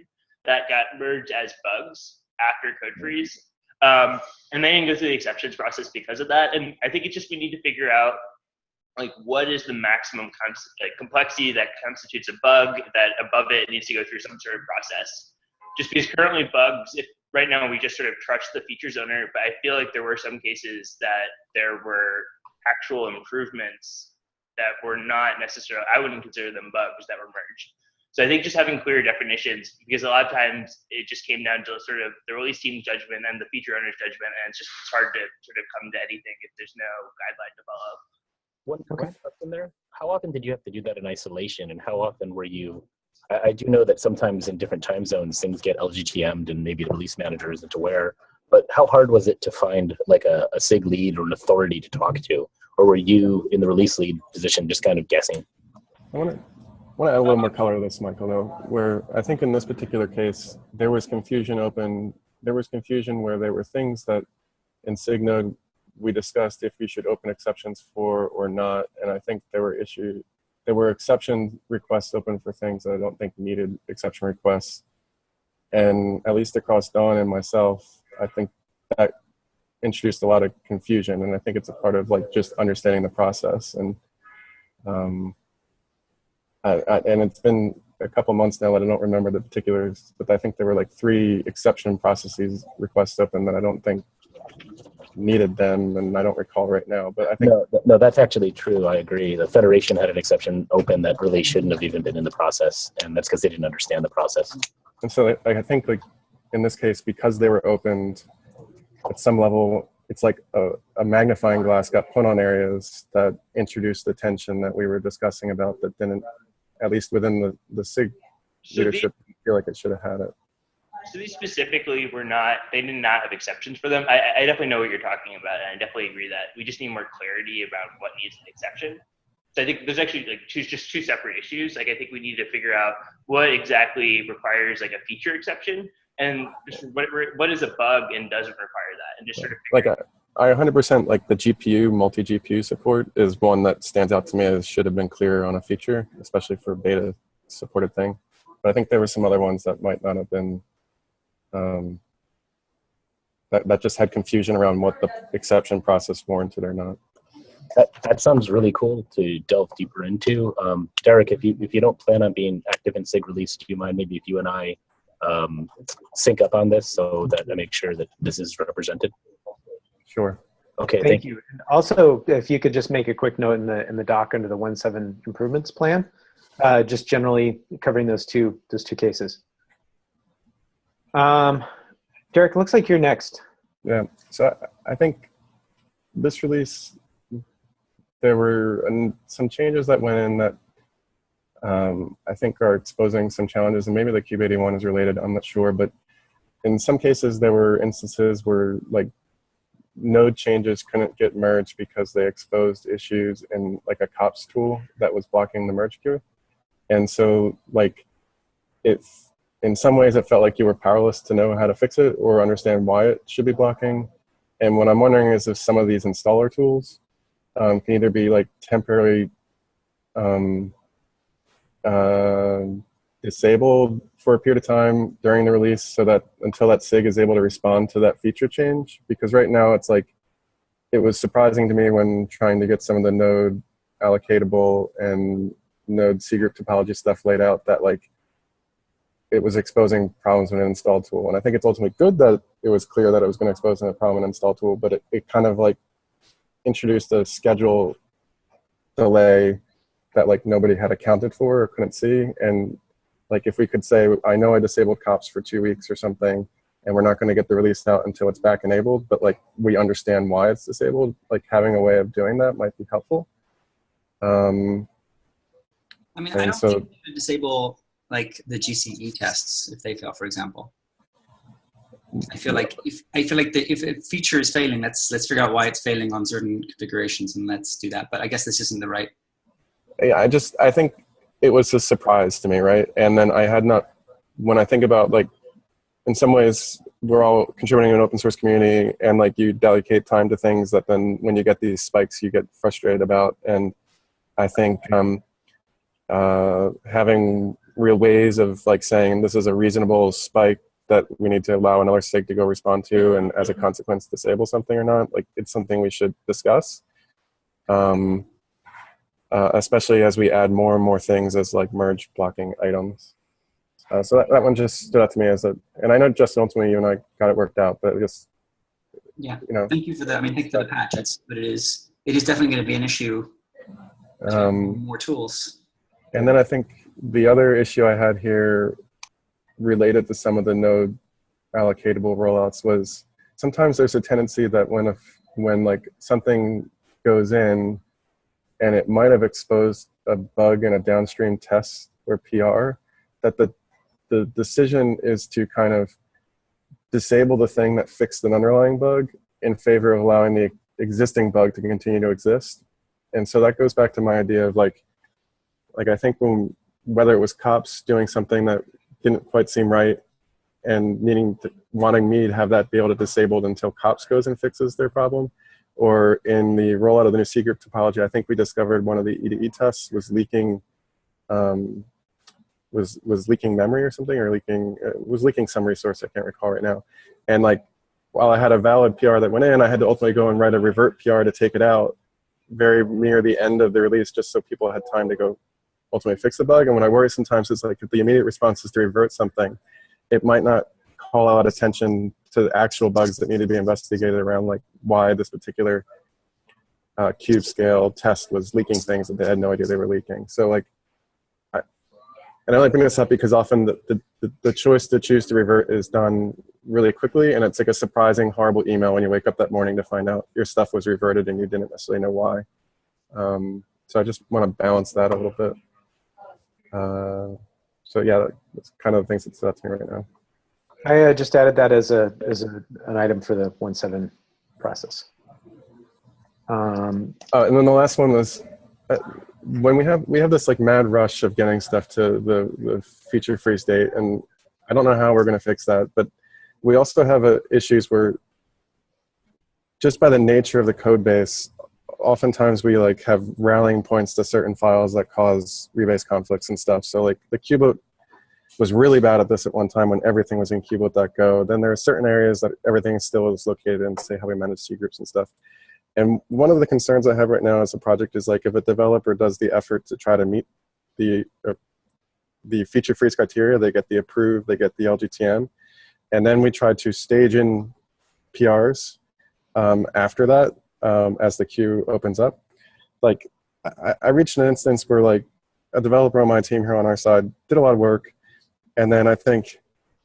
that got merged as bugs after code freeze, and they didn't go through the exceptions process because of that. And I think it's just we need to figure out like what is the maximum complexity that constitutes a bug that above it needs to go through some sort of process. Just because currently bugs, if right now we just sort of trust the features owner, but I feel like there were some cases that there were actual improvements that were not necessarily, I wouldn't consider them bugs that were merged. So I think just having clear definitions, because a lot of times it just came down to sort of the release team's judgment and the feature owner's judgment, and it's hard to sort of come to anything if there's no guideline to follow. One question there. How often did you have to do that in isolation, and how often were you? I do know that sometimes in different time zones things get LGTM'd and maybe the release manager isn't aware, but how hard was it to find like a SIG lead or an authority to talk to? Or were you in the release lead position just kind of guessing? I want to add a little more color to this, Michael, though, where I think in this particular case, there was confusion where there were things that in SIG node we discussed if we should open exceptions for or not. And I think there were exception requests open for things that I don't think needed exception requests. And at least across Dawn and myself, I think that introduced a lot of confusion. And I think it's a part of like just understanding the process. And and it's been a couple months now that I don't remember the particulars, but I think there were like 3 exception processes requests open that I don't think needed them, and I don't recall right now, but I think no, that's actually true. I agree. The Federation had an exception open that really shouldn't have even been in the process, and that's because they didn't understand the process. And so I think like in this case, because they were opened at some level, it's like a magnifying glass got put on areas that introduced the tension that we were discussing about that didn't, at least within the SIG leadership, feel like it should have had it. So these specifically they did not have exceptions for them. I definitely know what you're talking about, and I definitely agree that we just need more clarity about what needs an exception. So I think there's actually like two separate issues. Like I think we need to figure out what exactly requires like a feature exception, and just what is a bug and doesn't require that, and just sort of like I 100% like the GPU, multi-GPU support is one that stands out to me as should have been clearer on a feature, especially for beta supported thing. But I think there were some other ones that might not have been that just had confusion around what the exception process warranted or not. That sounds really cool to delve deeper into. Derek, if you don't plan on being active in SIG release, do you mind maybe if you and I sync up on this so that I make sure that this is represented? Sure. Okay, Thank you. And also, if you could just make a quick note in the doc under the 1.7 improvements plan, just generally covering those two cases. Derek, looks like you're next. Yeah, so I think this release, there were some changes that went in that I think are exposing some challenges, and maybe the Cube 81 is related, I'm not sure, but in some cases there were instances where like node changes couldn't get merged because they exposed issues in like a COPS tool that was blocking the merge queue. And so like in some ways it felt like you were powerless to know how to fix it or understand why it should be blocking. And what I'm wondering is if some of these installer tools can either be like temporarily disabled for a period of time during the release so that until that SIG is able to respond to that feature change. Because right now it's like, it was surprising to me when trying to get some of the node allocatable and node C group topology stuff laid out that like it was exposing problems in an install tool. And I think it's ultimately good that it was clear that it was going to expose a problem in an install tool, but it kind of like introduced a schedule delay that like nobody had accounted for or couldn't see. And like if we could say, I know I disabled cops for 2 weeks or something, and we're not going to get the release out until it's back enabled, but like we understand why it's disabled, like having a way of doing that might be helpful. I mean, I don't think we should disable like the GCE tests if they fail, for example. I feel like if a feature is failing, let's figure out why it's failing on certain configurations and let's do that. But I guess this isn't the right. Yeah, I think it was a surprise to me, right? And then I had not, when I think about like, in some ways, we're all contributing to an open source community, and like you dedicate time to things that then when you get these spikes, you get frustrated about. And I think having real ways of like saying this is a reasonable spike that we need to allow another SIG to go respond to, and as a consequence disable something or not, like it's something we should discuss. Especially as we add more and more things as like merge blocking items. So that one just stood out to me as and I know Justin, ultimately you and I got it worked out, but it just, yeah, you know. Thank you for that. I mean, thank you for the patch. But it is definitely going to be an issue. More tools. And then I think the other issue I had here related to some of the node allocatable rollouts was sometimes there's a tendency that when like something goes in and it might have exposed a bug in a downstream test or PR, that the decision is to kind of disable the thing that fixed an underlying bug in favor of allowing the existing bug to continue to exist. And so that goes back to my idea of like I think whether it was cops doing something that didn't quite seem right and wanting me to have that be able to disable it until cops goes and fixes their problem, or in the rollout of the new C group topology, I think we discovered one of the E2E tests was leaking was leaking memory or something, or was leaking some resource I can't recall right now. And like while I had a valid PR that went in, I had to ultimately go and write a revert PR to take it out very near the end of the release, just so people had time to go ultimately fix the bug. And what I worry sometimes is like if the immediate response is to revert something, it might not call out attention to the actual bugs that need to be investigated around like why this particular cube scale test was leaking things that they had no idea they were leaking. So like, and I only bring this up because often the choice to choose to revert is done really quickly, and it's like a surprising, horrible email when you wake up that morning to find out your stuff was reverted and you didn't necessarily know why. So I just want to balance that a little bit. So yeah, that's kind of the things that stood out to me right now. I just added that as an item for the 1.7 process. And then the last one was when we have this like mad rush of getting stuff to the feature free state, and I don't know how we're going to fix that, but we also have issues where just by the nature of the code base, oftentimes we like have rallying points to certain files that cause rebase conflicts and stuff. So like the kuboat was really bad at this at one time when everything was in kuboat.go. Then there are certain areas that everything still is located in, say how we manage C groups and stuff. And one of the concerns I have right now as a project is like if a developer does the effort to try to meet the feature freeze criteria, they get the approved, they get the LGTM, and then we try to stage in PRs after that as the queue opens up. Like I reached an instance where like a developer on my team here on our side did a lot of work, and then I think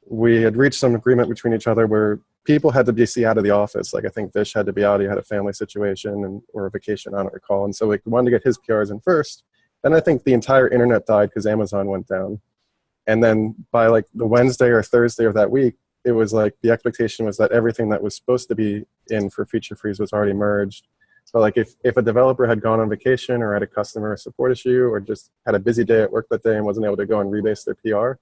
we had reached some agreement between each other where people had to be out of the office. Like I think Vish had to be out, he had a family situation or a vacation, I don't recall. And so like, we wanted to get his PRs in first. And I think the entire internet died because Amazon went down. And then by like the Wednesday or Thursday of that week, it was like the expectation was that everything that was supposed to be in for feature freeze was already merged. So like if a developer had gone on vacation or had a customer support issue or just had a busy day at work that day and wasn't able to go and rebase their PR,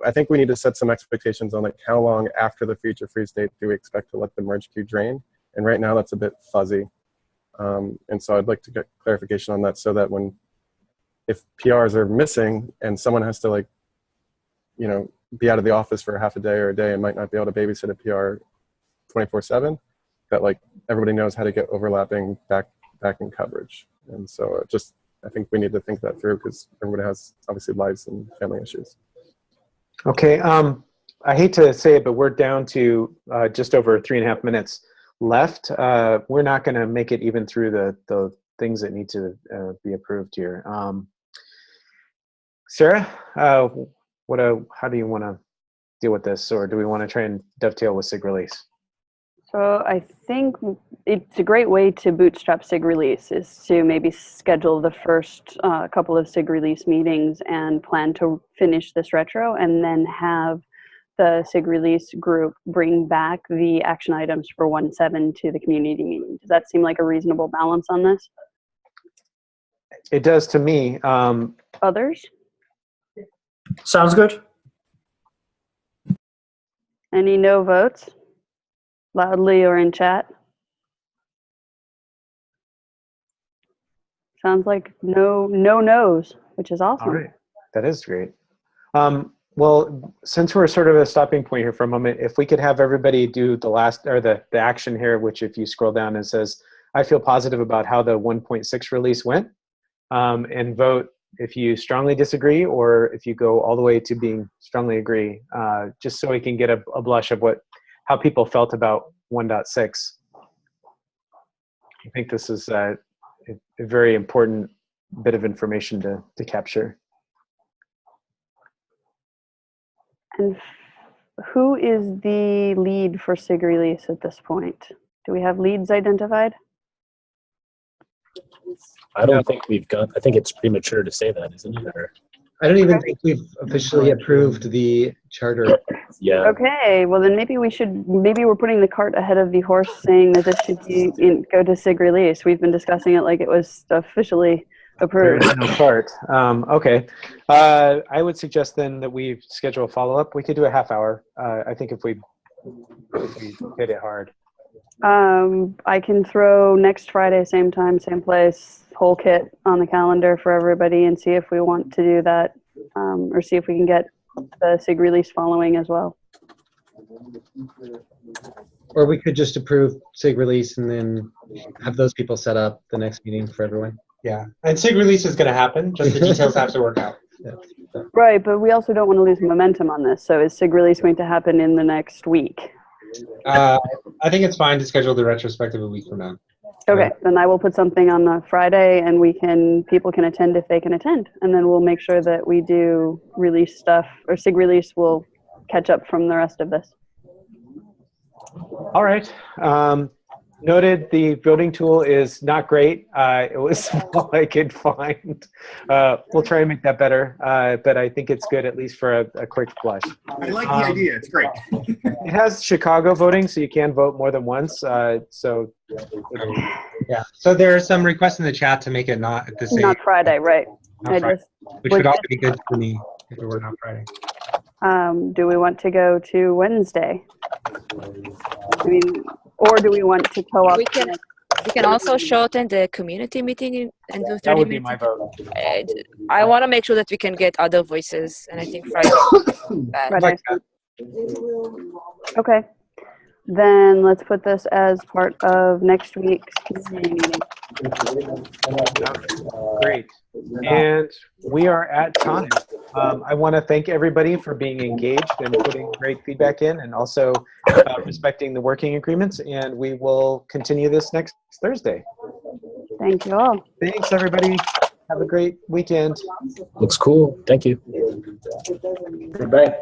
I think we need to set some expectations on like how long after the feature freeze date do we expect to let the merge queue drain. And right now that's a bit fuzzy. And so I'd like to get clarification on that so that if PRs are missing and someone has to like, you know, be out of the office for half a day or a day and might not be able to babysit a PR 24/7, that like everybody knows how to get overlapping backing coverage. And so I think we need to think that through because everybody has obviously lives and family issues. Okay, I hate to say it, but we're down to just over 3.5 minutes left. We're not going to make it even through the things that need to be approved here. Sarah, how do you want to deal with this, or do we want to try and dovetail with SIG release? So I think it's a great way to bootstrap SIG release is to maybe schedule the first couple of SIG release meetings and plan to finish this retro, and then have the SIG release group bring back the action items for 1.7 to the community meeting. Does that seem like a reasonable balance on this? It does to me. Others? Sounds good. Any no votes? Loudly or in chat? Sounds like no no's, which is awesome. All right, that is great. Well, since we're sort of a stopping point here for a moment, if we could have everybody do the last, or the action here, which if you scroll down, it says, I feel positive about how the 1.6 release went, and vote if you strongly disagree, or if you go all the way to being strongly agree, just so we can get a blush of how people felt about 1.6. I think this is a very important bit of information to capture. And who is the lead for SIG release at this point? Do we have leads identified? I don't think we've got. I think it's premature to say that, isn't it? Or, I don't even think we've officially approved the charter. yeah. Okay, well then maybe we're putting the cart ahead of the horse, saying that this should go to SIG release. We've been discussing it like it was officially approved. No cart. Okay. I would suggest then that we schedule a follow-up. We could do a half hour. I think if we hit it hard. I can throw next Friday, same time, same place, whole kit on the calendar for everybody and see if we want to do that, or see if we can get the SIG release following as well. Or we could just approve SIG release and then have those people set up the next meeting for everyone. Yeah, and SIG release is going to happen, just the details have to work out. Yeah. Right, but we also don't want to lose momentum on this. So is SIG release going to happen in the next week? I think it's fine to schedule the retrospective a week from now. Okay, then I will put something on the Friday, and people can attend if they can attend, and then we'll make sure that we do release stuff, or SIG release will catch up from the rest of this. All right. Noted, the voting tool is not great. It was all I could find. We'll try and make that better, but I think it's good at least for a quick blush. I like the idea. It's great. It has Chicago voting, so you can vote more than once. Yeah. So there are some requests in the chat to make it not at the same. Not Friday, right? Not Friday, which would also be good for me if it were not Friday. Do we want to go to Wednesday? I mean, or do we want to co-op? We can also shorten the community meeting and do 30 That would be minutes. my vote. I want to make sure that we can get other voices, and I think Friday. Friday. Okay. Then let's put this as part of next week's community meeting. Great. And we are at time. I want to thank everybody for being engaged and putting great feedback in, and also respecting the working agreements. And we will continue this next Thursday. Thank you all. Thanks, everybody. Have a great weekend. Looks cool. Thank you. Goodbye.